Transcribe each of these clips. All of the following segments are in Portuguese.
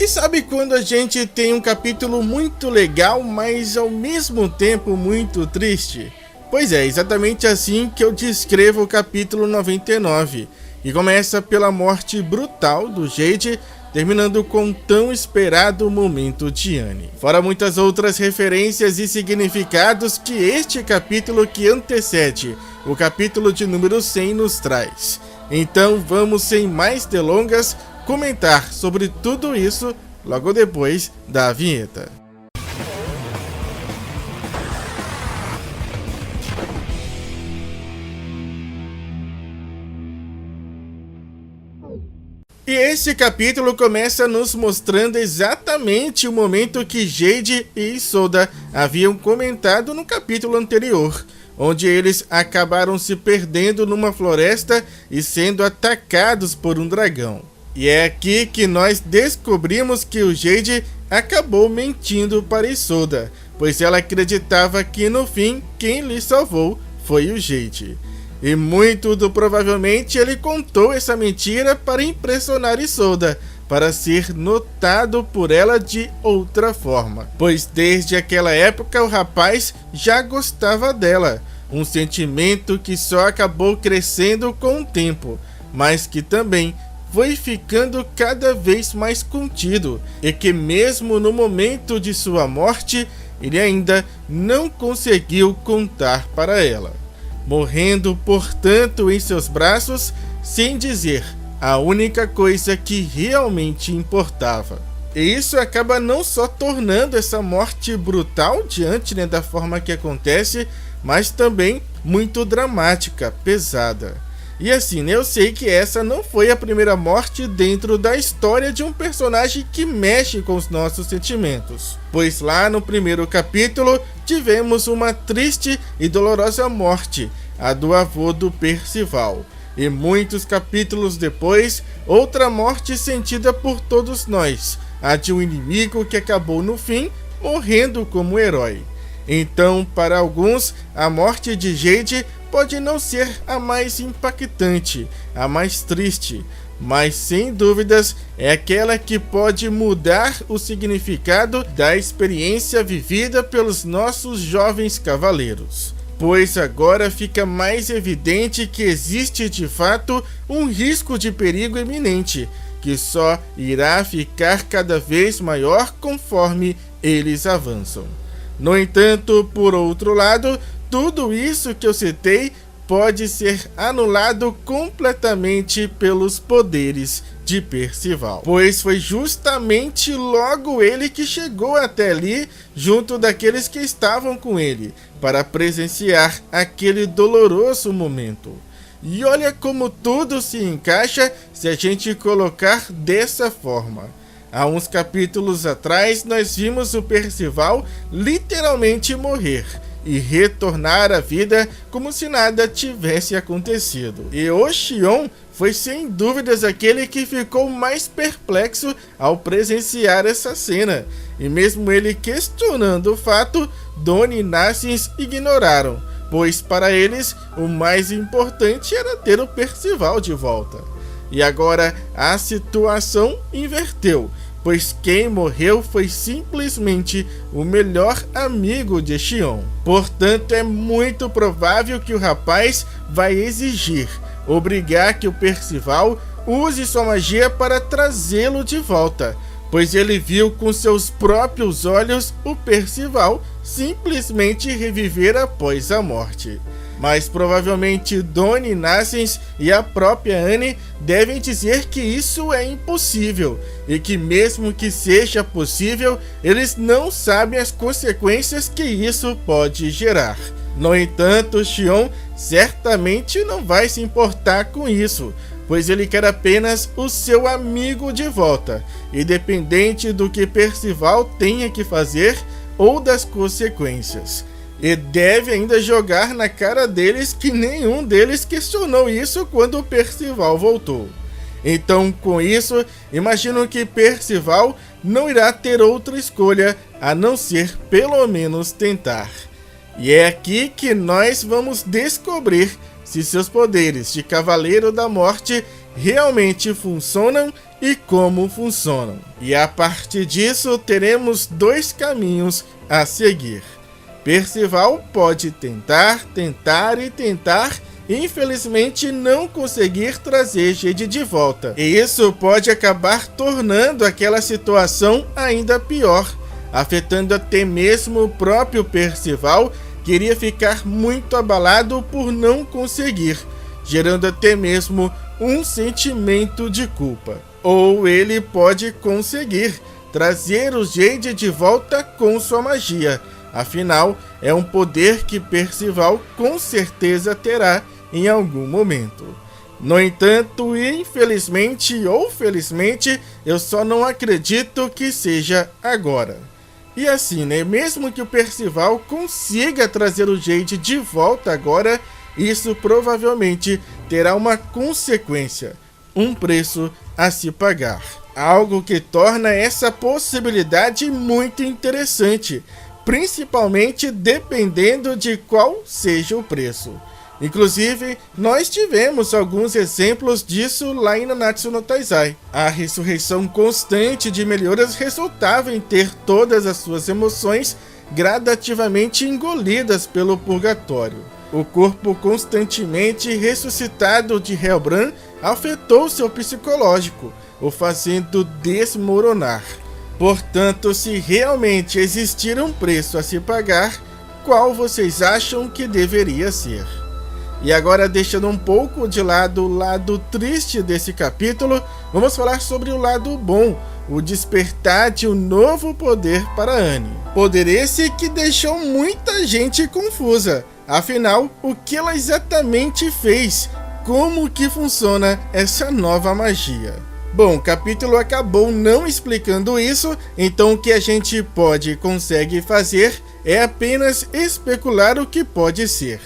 E sabe quando a gente tem um capítulo muito legal, mas ao mesmo tempo muito triste? Pois é, exatamente assim que eu descrevo o capítulo 99, que começa pela morte brutal do Jade, terminando com o tão esperado momento de Annie. Fora muitas outras referências e significados que este capítulo que antecede o capítulo de número 100 nos traz. Então vamos, sem mais delongas, comentar sobre tudo isso logo depois da vinheta. E este capítulo começa nos mostrando exatamente o momento que Jade e Isolda haviam comentado no capítulo anterior, onde eles acabaram se perdendo numa floresta e sendo atacados por um dragão. E é aqui que nós descobrimos que o Jade acabou mentindo para Isolda, pois ela acreditava que no fim quem lhe salvou foi o Jade. E muito provavelmente ele contou essa mentira para impressionar Isolda, para ser notado por ela de outra forma, pois desde aquela época o rapaz já gostava dela, um sentimento que só acabou crescendo com o tempo, mas que também foi ficando cada vez mais contido, e que mesmo no momento de sua morte, ele ainda não conseguiu contar para ela, morrendo portanto em seus braços, sem dizer a única coisa que realmente importava. E isso acaba não só tornando essa morte brutal diante da forma que acontece, mas também muito dramática, pesada. E assim, eu sei que essa não foi a primeira morte dentro da história de um personagem que mexe com os nossos sentimentos, pois lá no primeiro capítulo tivemos uma triste e dolorosa morte, a do avô do Percival, e muitos capítulos depois, outra morte sentida por todos nós, a de um inimigo que acabou no fim morrendo como herói. Então, para alguns, a morte de Jade pode não ser a mais impactante, a mais triste, mas sem dúvidas é aquela que pode mudar o significado da experiência vivida pelos nossos jovens cavaleiros. Pois agora fica mais evidente que existe de fato um risco de perigo iminente, que só irá ficar cada vez maior conforme eles avançam. No entanto, por outro lado, tudo isso que eu citei pode ser anulado completamente pelos poderes de Percival, pois foi justamente logo ele que chegou até ali, junto daqueles que estavam com ele, para presenciar aquele doloroso momento. E olha como tudo se encaixa se a gente colocar dessa forma. Há uns capítulos atrás nós vimos o Percival literalmente morrer e retornar à vida como se nada tivesse acontecido. E o Xion foi sem dúvidas aquele que ficou mais perplexo ao presenciar essa cena, e mesmo ele questionando o fato, Doni e Nassins ignoraram, pois para eles o mais importante era ter o Percival de volta. E agora a situação inverteu, pois quem morreu foi simplesmente o melhor amigo de Xion. Portanto, é muito provável que o rapaz vai exigir, obrigar que o Percival use sua magia para trazê-lo de volta, pois ele viu com seus próprios olhos o Percival simplesmente reviver após a morte. Mas provavelmente Doni, Nassins e a própria Annie devem dizer que isso é impossível, e que mesmo que seja possível, eles não sabem as consequências que isso pode gerar. No entanto, Xion certamente não vai se importar com isso, pois ele quer apenas o seu amigo de volta, independente do que Percival tenha que fazer ou das consequências. E deve ainda jogar na cara deles que nenhum deles questionou isso quando o Percival voltou. Então, com isso, imagino que Percival não irá ter outra escolha a não ser pelo menos tentar. E é aqui que nós vamos descobrir se seus poderes de Cavaleiro da Morte realmente funcionam e como funcionam. E a partir disso, teremos dois caminhos a seguir. Percival pode tentar e infelizmente não conseguir trazer Jade de volta. E isso pode acabar tornando aquela situação ainda pior, afetando até mesmo o próprio Percival, que iria ficar muito abalado por não conseguir, gerando até mesmo um sentimento de culpa. Ou ele pode conseguir trazer o Jade de volta com sua magia. Afinal, é um poder que Percival com certeza terá em algum momento. No entanto, infelizmente ou felizmente, eu só não acredito que seja agora. E assim, né? Mesmo que o Percival consiga trazer o Jade de volta agora, isso provavelmente terá uma consequência, um preço a se pagar. Algo que torna essa possibilidade muito interessante, principalmente dependendo de qual seja o preço. Inclusive, nós tivemos alguns exemplos disso lá em Nanatsu no Taizai. A ressurreição constante de Meliodas resultava em ter todas as suas emoções gradativamente engolidas pelo purgatório. O corpo constantemente ressuscitado de Hellbrand afetou seu psicológico, o fazendo desmoronar. Portanto, se realmente existir um preço a se pagar, qual vocês acham que deveria ser? E agora, deixando um pouco de lado o lado triste desse capítulo, vamos falar sobre o lado bom, o despertar de um novo poder para Anne. Poder esse que deixou muita gente confusa. Afinal, o que ela exatamente fez? Como que funciona essa nova magia? Bom, o capítulo acabou não explicando isso, então o que a gente consegue fazer é apenas especular o que pode ser.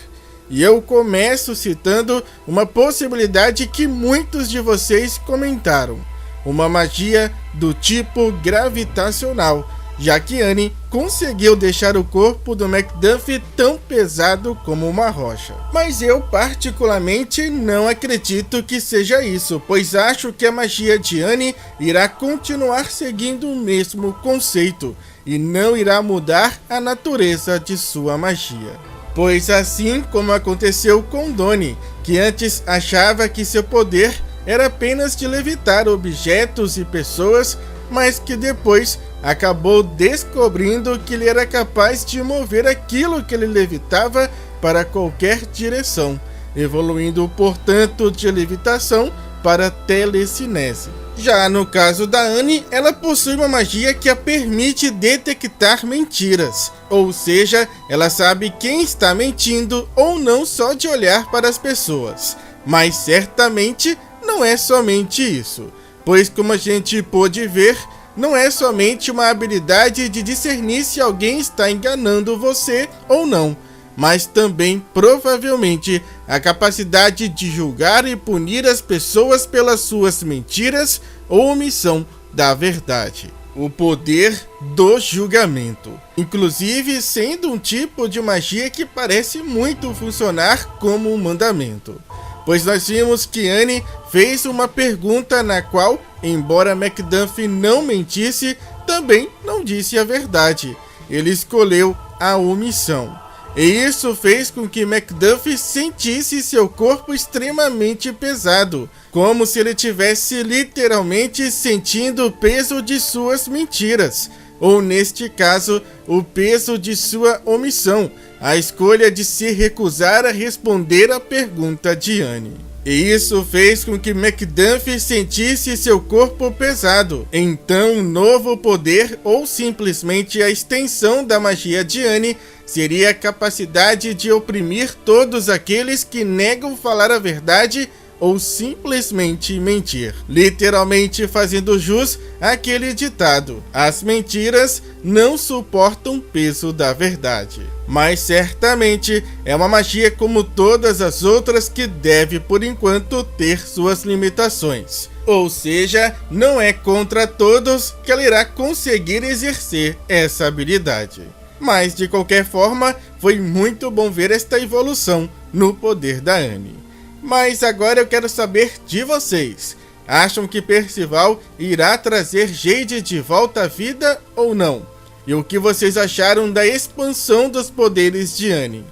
E eu começo citando uma possibilidade que muitos de vocês comentaram. Uma magia do tipo gravitacional, já que Anne conseguiu deixar o corpo do MacDuff tão pesado como uma rocha. Mas eu particularmente não acredito que seja isso, pois acho que a magia de Anne irá continuar seguindo o mesmo conceito e não irá mudar a natureza de sua magia. Pois assim como aconteceu com Donnie, que antes achava que seu poder era apenas de levitar objetos e pessoas, mas que depois acabou descobrindo que ele era capaz de mover aquilo que ele levitava para qualquer direção, evoluindo portanto de levitação para telecinese. Já no caso da Anne, ela possui uma magia que a permite detectar mentiras, ou seja, ela sabe quem está mentindo ou não só de olhar para as pessoas. Mas certamente não é somente isso, pois como a gente pôde ver, não é somente uma habilidade de discernir se alguém está enganando você ou não, mas também provavelmente a capacidade de julgar e punir as pessoas pelas suas mentiras ou omissão da verdade. O poder do julgamento, inclusive sendo um tipo de magia que parece muito funcionar como um mandamento, pois nós vimos que Anne fez uma pergunta na qual, embora MacDuff não mentisse, também não disse a verdade. Ele escolheu a omissão. E isso fez com que MacDuff sentisse seu corpo extremamente pesado, como se ele tivesse literalmente sentindo o peso de suas mentiras, ou neste caso, o peso de sua omissão, a escolha de se recusar a responder à pergunta de Anne. E isso fez com que MacDuff sentisse seu corpo pesado. Então, um novo poder, ou simplesmente a extensão da magia de Anne, seria a capacidade de oprimir todos aqueles que negam falar a verdade ou simplesmente mentir, literalmente fazendo jus àquele ditado: as mentiras não suportam o peso da verdade. Mas certamente é uma magia como todas as outras que deve por enquanto ter suas limitações, ou seja, não é contra todos que ela irá conseguir exercer essa habilidade. Mas de qualquer forma, foi muito bom ver esta evolução no poder da Anne. Mas agora eu quero saber de vocês. Acham que Percival irá trazer Jade de volta à vida ou não? E o que vocês acharam da expansão dos poderes de Annie?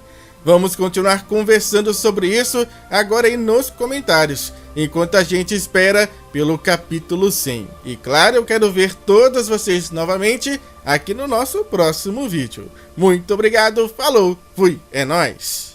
Vamos continuar conversando sobre isso agora aí nos comentários, enquanto a gente espera pelo capítulo 100. E claro, eu quero ver todos vocês novamente aqui no nosso próximo vídeo. Muito obrigado, falou, fui, é nóis!